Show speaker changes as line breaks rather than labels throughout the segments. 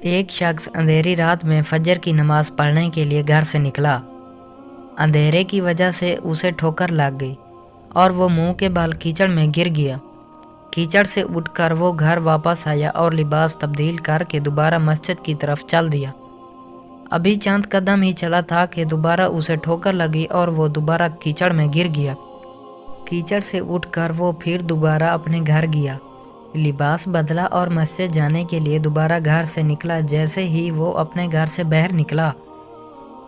ایک شخص اندھیری رات میں فجر کی نماز پڑھنے کے لیے گھر سے نکلا۔ اندھیرے کی وجہ سے اسے ٹھوکر لگ گئی اور وہ منہ کے بال کیچڑ میں گر گیا۔ کیچڑ سے اٹھ کر وہ گھر واپس آیا اور لباس تبدیل کر کے دوبارہ مسجد کی طرف چل دیا۔ ابھی چند قدم ہی چلا تھا کہ دوبارہ اسے ٹھوکر لگی اور وہ دوبارہ کیچڑ میں گر گیا۔ کیچڑ سے اٹھ کر وہ پھر دوبارہ اپنے گھر گیا، لباس بدلا اور مسجد جانے کے لیے دوبارہ گھر سے نکلا۔ جیسے ہی وہ اپنے گھر سے باہر نکلا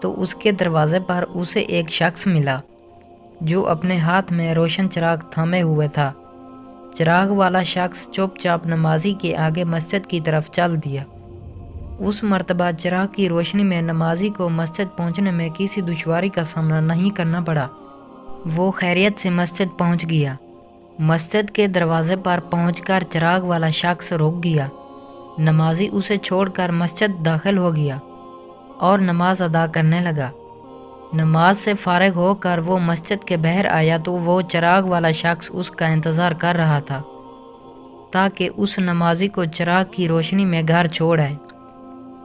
تو اس کے دروازے پر اسے ایک شخص ملا جو اپنے ہاتھ میں روشن چراغ تھامے ہوئے تھا۔ چراغ والا شخص چپ چاپ نمازی کے آگے مسجد کی طرف چل دیا۔ اس مرتبہ چراغ کی روشنی میں نمازی کو مسجد پہنچنے میں کسی دشواری کا سامنا نہیں کرنا پڑا۔ وہ خیریت سے مسجد پہنچ گیا۔ مسجد کے دروازے پر پہنچ کر چراغ والا شخص رک گیا۔ نمازی اسے چھوڑ کر مسجد داخل ہو گیا اور نماز ادا کرنے لگا۔ نماز سے فارغ ہو کر وہ مسجد کے باہر آیا تو وہ چراغ والا شخص اس کا انتظار کر رہا تھا تاکہ اس نمازی کو چراغ کی روشنی میں گھر چھوڑ آئے۔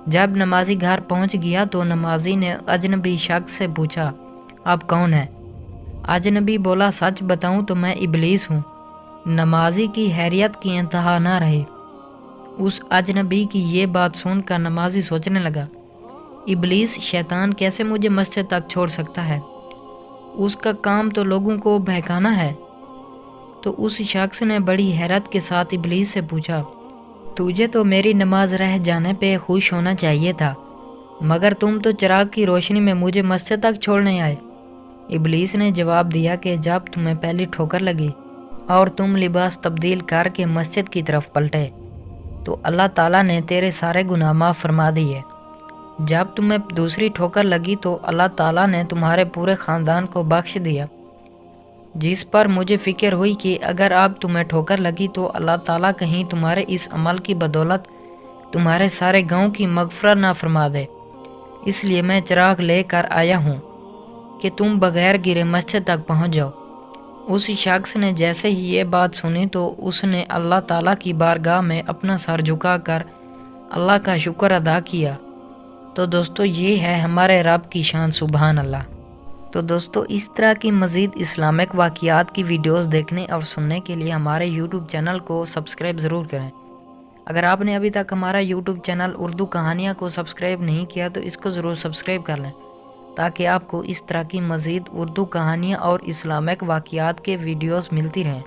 جب نمازی گھر پہنچ گیا تو نمازی نے اجنبی شخص سے پوچھا، آپ کون ہیں؟ اجنبی بولا، سچ بتاؤں تو میں ابلیس ہوں۔ نمازی کی حیرت کی انتہا نہ رہی۔ اس اجنبی کی یہ بات سن کر نمازی سوچنے لگا، ابلیس شیطان کیسے مجھے مسجد تک چھوڑ سکتا ہے؟ اس کا کام تو لوگوں کو بہکانا ہے۔ تو اس شخص نے بڑی حیرت کے ساتھ ابلیس سے پوچھا، تجھے تو میری نماز رہ جانے پہ خوش ہونا چاہیے تھا، مگر تم تو چراغ کی روشنی میں مجھے مسجد تک چھوڑنے آئے۔ ابلیس نے جواب دیا کہ جب تمہیں پہلی ٹھوکر لگی اور تم لباس تبدیل کر کے مسجد کی طرف پلٹے تو اللہ تعالیٰ نے تیرے سارے گناہ معاف فرما دیے۔ جب تمہیں دوسری ٹھوکر لگی تو اللہ تعالیٰ نے تمہارے پورے خاندان کو بخش دیا، جس پر مجھے فکر ہوئی کہ اگر اب تمہیں ٹھوکر لگی تو اللہ تعالیٰ کہیں تمہارے اس عمل کی بدولت تمہارے سارے گاؤں کی مغفرت نہ فرما دے، اس لیے میں چراغ لے کر آیا ہوں کہ تم بغیر گرے مسجد تک پہنچ جاؤ۔ اس شخص نے جیسے ہی یہ بات سنی تو اس نے اللہ تعالیٰ کی بارگاہ میں اپنا سر جھکا کر اللہ کا شکر ادا کیا۔ تو دوستو، یہ ہے ہمارے رب کی شان، سبحان اللہ۔ تو دوستو، اس طرح کی مزید اسلامک واقعات کی ویڈیوز دیکھنے اور سننے کے لیے ہمارے یوٹیوب چینل کو سبسکرائب ضرور کریں۔ اگر آپ نے ابھی تک ہمارا یوٹیوب چینل اردو کہانیاں کو سبسکرائب نہیں کیا تو اس کو ضرور سبسکرائب کر لیں تاکہ آپ کو اس طرح کی مزید اردو کہانیاں اور اسلامک واقعات کے ویڈیوز ملتی رہیں۔